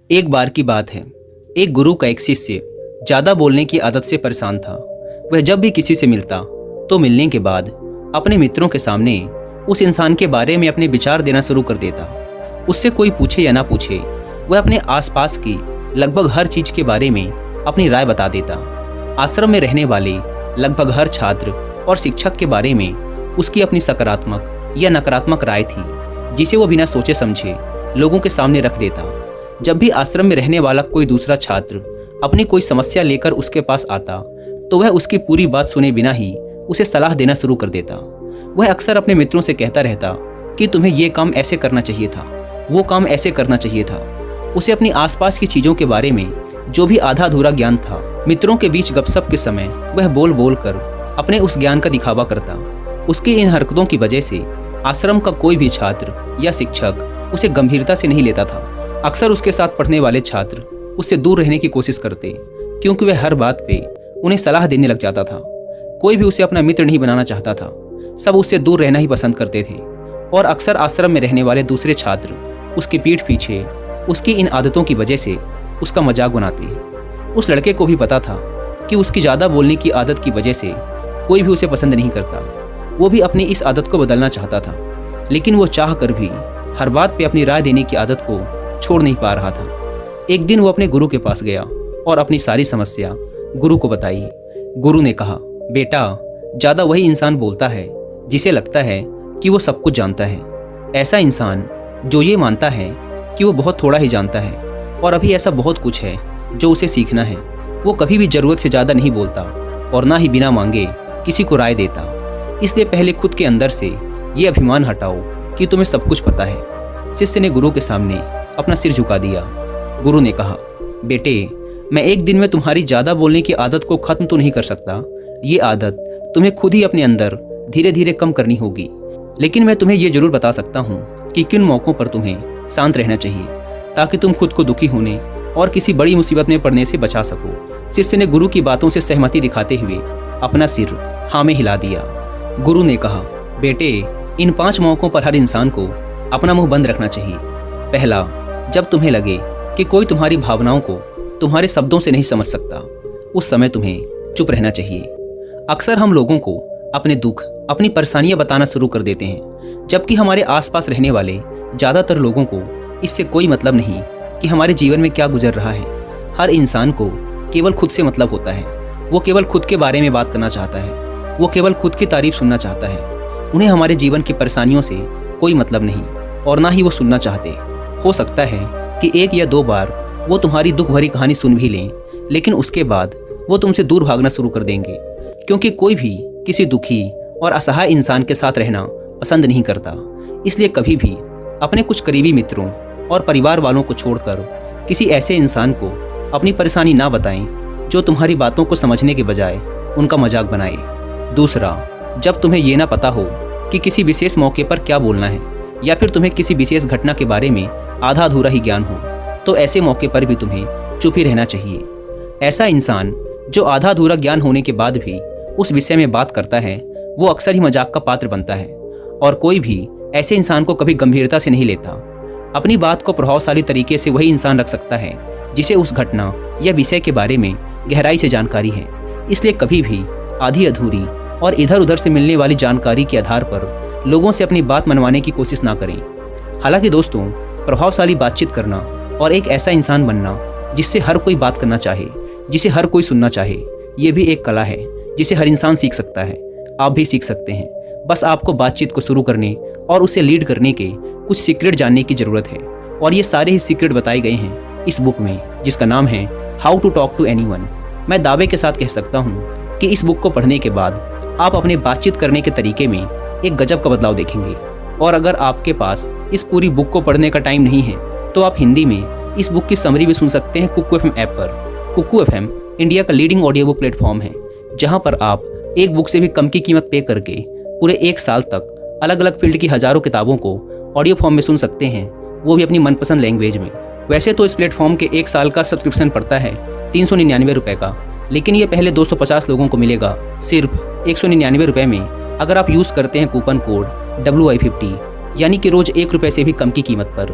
एक बार की बात है, एक गुरु का एक शिष्य ज़्यादा बोलने की आदत से परेशान था। वह जब भी किसी से मिलता तो मिलने के बाद अपने मित्रों के सामने उस इंसान के बारे में अपने विचार देना शुरू कर देता। उससे कोई पूछे या ना पूछे, वह अपने आसपास की लगभग हर चीज़ के बारे में अपनी राय बता देता। आश्रम में रहने वाले लगभग हर छात्र और शिक्षक के बारे में उसकी अपनी सकारात्मक या नकारात्मक राय थी, जिसे वो बिना सोचे समझे लोगों के सामने रख देता। जब भी आश्रम में रहने वाला कोई दूसरा छात्र अपनी कोई समस्या लेकर उसके पास आता तो वह उसकी पूरी बात सुने बिना ही उसे सलाह देना शुरू कर देता। वह अक्सर अपने मित्रों से कहता रहता कि तुम्हें ये काम ऐसे करना चाहिए था, वो काम ऐसे करना चाहिए था। उसे अपनी आसपास की चीज़ों के बारे में जो भी आधा अधूरा ज्ञान था, मित्रों के बीच गपशप के समय वह बोल बोल कर अपने उस ज्ञान का दिखावा करता। उसकी इन हरकतों की वजह से आश्रम का कोई भी छात्र या शिक्षक उसे गंभीरता से नहीं लेता था। अक्सर उसके साथ पढ़ने वाले छात्र उससे दूर रहने की कोशिश करते, क्योंकि वह हर बात पे उन्हें सलाह देने लग जाता था। कोई भी उसे अपना मित्र नहीं बनाना चाहता था, सब उससे दूर रहना ही पसंद करते थे। और अक्सर आश्रम में रहने वाले दूसरे छात्र उसकी पीठ पीछे उसकी इन आदतों की वजह से उसका मजाक बनाते। उस लड़के को भी पता था कि उसकी ज़्यादा बोलने की आदत की वजह से कोई भी उसे पसंद नहीं करता। वो भी अपनी इस आदत को बदलना चाहता था, लेकिन वो चाह कर भी हर बात पे अपनी राय देने की आदत को छोड़ नहीं पा रहा था। एक दिन वो अपने गुरु के पास गया और अपनी सारी समस्या गुरु को बताई। गुरु ने कहा, बेटा, ज़्यादा वही इंसान बोलता है जिसे लगता है कि वो सब कुछ जानता है। ऐसा इंसान जो ये मानता है कि वो बहुत थोड़ा ही जानता है और अभी ऐसा बहुत कुछ है जो उसे सीखना है। वो कभी भी ज़रूरत से ज़्यादा नहीं बोलता और ना ही बिना मांगे किसी को राय देता। इसलिए पहले खुद के अंदर से ये अभिमान हटाओ कि तुम्हें सब कुछ पता है। शिष्य ने गुरु के सामने अपना सिर झुका दिया। गुरु ने कहा, बेटे, मैं एक दिन में तुम्हारी ज़्यादा बोलने की आदत को ख़त्म तो नहीं कर सकता। ये आदत तुम्हें खुद ही अपने अंदर धीरे धीरे कम करनी होगी। लेकिन मैं तुम्हें ये ज़रूर बता सकता हूँ कि किन मौक़ों पर तुम्हें शांत रहना चाहिए, ताकि तुम खुद को दुखी होने और किसी बड़ी मुसीबत में पड़ने से बचा सको। शिष्य ने गुरु की बातों से सहमति दिखाते हुए अपना सिर हाँ में हिला दिया। गुरु ने कहा, बेटे, इन 5 मौक़ों पर हर इंसान को अपना मुंह बंद रखना चाहिए। पहला, जब तुम्हें लगे कि कोई तुम्हारी भावनाओं को तुम्हारे शब्दों से नहीं समझ सकता, उस समय तुम्हें चुप रहना चाहिए। अक्सर हम लोगों को अपने दुख, अपनी परेशानियां बताना शुरू कर देते हैं, जबकि हमारे आसपास रहने वाले ज़्यादातर लोगों को इससे कोई मतलब नहीं कि हमारे जीवन में क्या गुजर रहा है। हर इंसान को केवल खुद से मतलब होता है। वो केवल खुद के बारे में बात करना चाहता है। वो केवल खुद की तारीफ सुनना चाहता है। उन्हें हमारे जीवन की परेशानियों से कोई मतलब नहीं और ना ही वो सुनना चाहते। हो सकता है कि 1 या 2 बार वो तुम्हारी दुख भरी कहानी सुन भी लें, लेकिन उसके बाद वो तुमसे दूर भागना शुरू कर देंगे, क्योंकि कोई भी किसी दुखी और असहाय इंसान के साथ रहना पसंद नहीं करता। इसलिए कभी भी अपने कुछ करीबी मित्रों और परिवार वालों को छोड़कर किसी ऐसे इंसान को अपनी परेशानी ना बताएं जो तुम्हारी बातों को समझने के बजाय उनका मजाक बनाए। दूसरा, जब तुम्हें ये ना पता हो कि किसी विशेष मौके पर क्या बोलना है, या फिर तुम्हें किसी विशेष घटना के बारे में आधा अधूरा ही ज्ञान हो, तो ऐसे मौके पर भी तुम्हें चुप ही रहना चाहिए। ऐसा इंसान जो आधा अधूरा ज्ञान होने के बाद भी उस विषय में बात करता है, वो अक्सर ही मजाक का पात्र बनता है और कोई भी ऐसे इंसान को कभी गंभीरता से नहीं लेता। अपनी बात को प्रभावशाली तरीके से वही इंसान रख सकता है जिसे उस घटना या विषय के बारे में गहराई से जानकारी है। इसलिए कभी भी आधी अधूरी और इधर उधर से मिलने वाली जानकारी के आधार पर लोगों से अपनी बात मनवाने की कोशिश ना करें। हालांकि दोस्तों, प्रभावशाली बातचीत करना और एक ऐसा इंसान बनना जिससे हर कोई बात करना चाहे, जिसे हर कोई सुनना चाहे, ये भी एक कला है जिसे हर इंसान सीख सकता है। आप भी सीख सकते हैं। बस आपको बातचीत को शुरू करने और उसे लीड करने के कुछ सीक्रेट जानने की ज़रूरत है, और ये सारे ही सीक्रेट बताए गए हैं इस बुक में, जिसका नाम है how to talk to anyone. मैं दावे के साथ कह सकता हूँ कि इस बुक को पढ़ने के बाद आप अपने बातचीत करने के तरीके में एक गजब का बदलाव देखेंगे। और अगर आपके पास इस पूरी बुक को पढ़ने का टाइम नहीं है, तो आप हिंदी में इस बुक की समरी भी सुन सकते हैं कुकू एफएम ऐप पर। कुकू एफएम इंडिया का लीडिंग ऑडियो बुक प्लेटफॉर्म है, जहां पर आप एक बुक से भी कम की कीमत पे करके पूरे 1 साल तक अलग अलग फील्ड की हज़ारों किताबों को ऑडियो फॉर्म में सुन सकते हैं, वो भी अपनी मनपसंद लैंग्वेज में। वैसे तो इस प्लेटफॉर्म के 1 साल का सब्सक्रिप्शन पड़ता है 399 रुपये का, लेकिन ये पहले 250 लोगों को मिलेगा सिर्फ 199 रुपये में, अगर आप यूज़ करते हैं कूपन कोड WI50, यानी कि रोज़ 1 रुपये से भी कम की कीमत पर।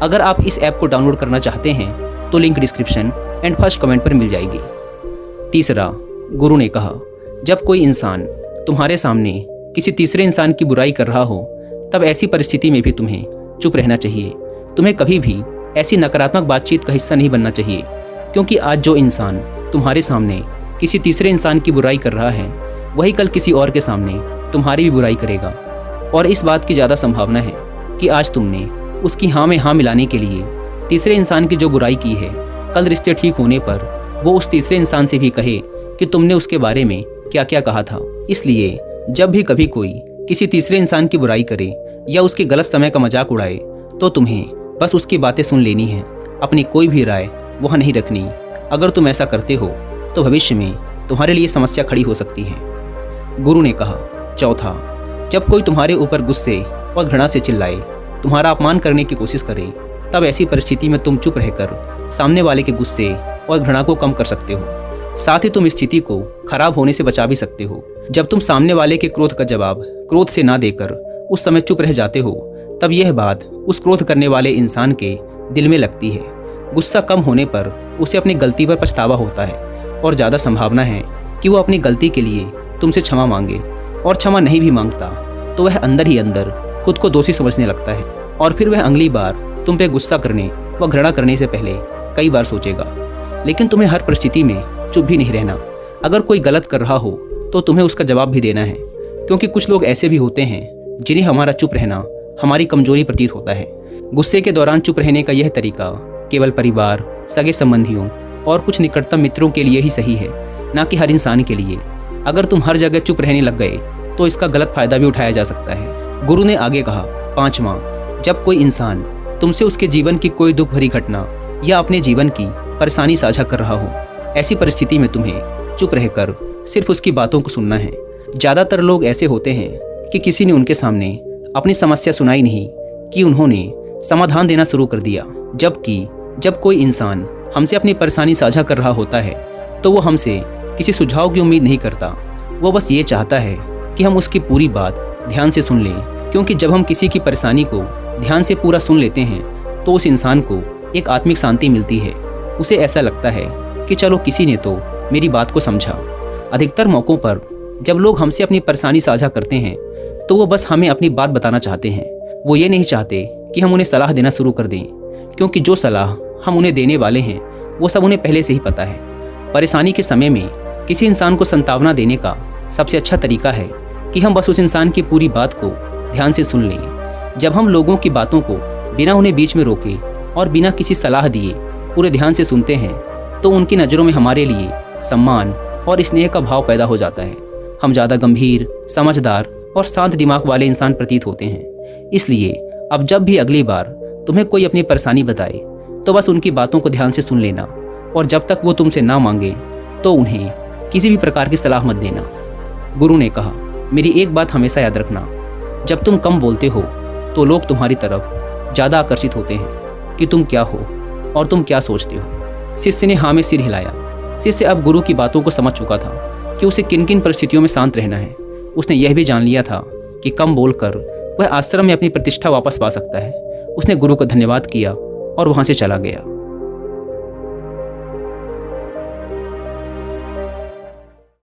अगर आप इस ऐप को डाउनलोड करना चाहते हैं तो link description and first comment पर मिल जाएगी। तीसरा, गुरु ने कहा, जब कोई इंसान तुम्हारे सामने किसी तीसरे इंसान की बुराई कर रहा हो, तब ऐसी परिस्थिति में भी तुम्हें चुप रहना चाहिए। तुम्हें कभी भी ऐसी नकारात्मक बातचीत का हिस्सा नहीं बनना चाहिए, क्योंकि आज जो इंसान तुम्हारे सामने किसी तीसरे इंसान की बुराई कर रहा है, वही कल किसी और के सामने तुम्हारी भी बुराई करेगा। और इस बात की ज़्यादा संभावना है कि आज तुमने उसकी हाँ में हाँ मिलाने के लिए तीसरे इंसान की जो बुराई की है, कल रिश्ते ठीक होने पर वो उस तीसरे इंसान से भी कहे कि तुमने उसके बारे में क्या क्या कहा था। इसलिए जब भी कभी कोई किसी तीसरे इंसान की बुराई करे या उसके गलत समय का मजाक उड़ाए, तो तुम्हें बस उसकी बातें सुन लेनी है, अपनी कोई भी राय वहाँ नहीं रखनी। अगर तुम ऐसा करते हो तो भविष्य में तुम्हारे लिए समस्या खड़ी हो सकती है। गुरु ने कहा, चौथा, जब कोई तुम्हारे ऊपर गुस्से और घृणा से चिल्लाए, तुम्हारा अपमान करने की कोशिश करे, तब ऐसी परिस्थिति में तुम चुप रहकर सामने वाले के गुस्से और घृणा को कम कर सकते हो। साथ ही तुम स्थिति को खराब होने से बचा भी सकते हो। जब तुम सामने वाले के क्रोध का जवाब क्रोध से ना देकर उस समय चुप रह जाते हो, तब यह बात उस क्रोध करने वाले इंसान के दिल में लगती है। गुस्सा कम होने पर उसे अपनी गलती पर पछतावा होता है और ज़्यादा संभावना है कि वो अपनी गलती के लिए तुमसे क्षमा मांगे, और क्षमा नहीं भी मांगता तो वह अंदर ही अंदर खुद को दोषी समझने लगता है, और फिर वह अगली बार तुम पे गुस्सा करने व घृणा करने से पहले कई बार सोचेगा। लेकिन तुम्हें हर परिस्थिति में चुप भी नहीं रहना। अगर कोई गलत कर रहा हो तो तुम्हें उसका जवाब भी देना है, क्योंकि कुछ लोग ऐसे भी होते हैं जिन्हें हमारा चुप रहना हमारी कमजोरी प्रतीत होता है। गुस्से के दौरान चुप रहने का यह तरीका केवल परिवार, सगे संबंधियों और कुछ निकटतम मित्रों के लिए ही सही है, ना कि हर इंसान के लिए। अगर तुम हर जगह चुप रहने लग गए तो इसका गलत फायदा भी उठाया जा सकता है। गुरु ने आगे कहा, पांचवा, जब कोई इंसान तुमसे उसके जीवन की कोई दुख भरी घटना या अपने जीवन की परेशानी साझा कर रहा हो, ऐसी परिस्थिति में तुम्हें चुप रहकर सिर्फ उसकी बातों को सुनना है। ज़्यादातर लोग ऐसे होते हैं कि किसी ने उनके सामने अपनी समस्या सुनाई नहीं कि उन्होंने समाधान देना शुरू कर दिया। जबकि जब कोई इंसान हमसे अपनी परेशानी साझा कर रहा होता है तो वो हमसे किसी सुझाव की उम्मीद नहीं करता। वो बस ये चाहता है कि हम उसकी पूरी बात ध्यान से सुन लें, क्योंकि जब हम किसी की परेशानी को ध्यान से पूरा सुन लेते हैं तो उस इंसान को एक आत्मिक शांति मिलती है। उसे ऐसा लगता है कि चलो किसी ने तो मेरी बात को समझा। अधिकतर मौक़ों पर जब लोग हमसे अपनी परेशानी साझा करते हैं तो वो बस हमें अपनी बात बताना चाहते हैं। वो ये नहीं चाहते कि हम उन्हें सलाह देना शुरू कर दें, क्योंकि जो सलाह हम उन्हें देने वाले हैं वो सब उन्हें पहले से ही पता है। परेशानी के समय में किसी इंसान को सांत्वना देने का सबसे अच्छा तरीका है कि हम बस उस इंसान की पूरी बात को ध्यान से सुन लें। जब हम लोगों की बातों को बिना उन्हें बीच में रोके और बिना किसी सलाह दिए पूरे ध्यान से सुनते हैं तो उनकी नज़रों में हमारे लिए सम्मान और स्नेह का भाव पैदा हो जाता है। हम ज़्यादा गंभीर, समझदार और शांत दिमाग वाले इंसान प्रतीत होते हैं। इसलिए अब जब भी अगली बार तुम्हें कोई अपनी परेशानी बताए तो बस उनकी बातों को ध्यान से सुन लेना, और जब तक वो तुमसे ना मांगे तो उन्हें किसी भी प्रकार की सलाह मत देना। गुरु ने कहा, मेरी एक बात हमेशा याद रखना, जब तुम कम बोलते हो तो लोग तुम्हारी तरफ ज़्यादा आकर्षित होते हैं कि तुम क्या हो और तुम क्या सोचते हो। शिष्य ने हाँ में सिर हिलाया। शिष्य अब गुरु की बातों को समझ चुका था कि उसे किन किन परिस्थितियों में शांत रहना है। उसने यह भी जान लिया था कि कम बोलकर वह आश्रम में अपनी प्रतिष्ठा वापस पा सकता है। उसने गुरु को धन्यवाद किया और वहाँ से चला गया।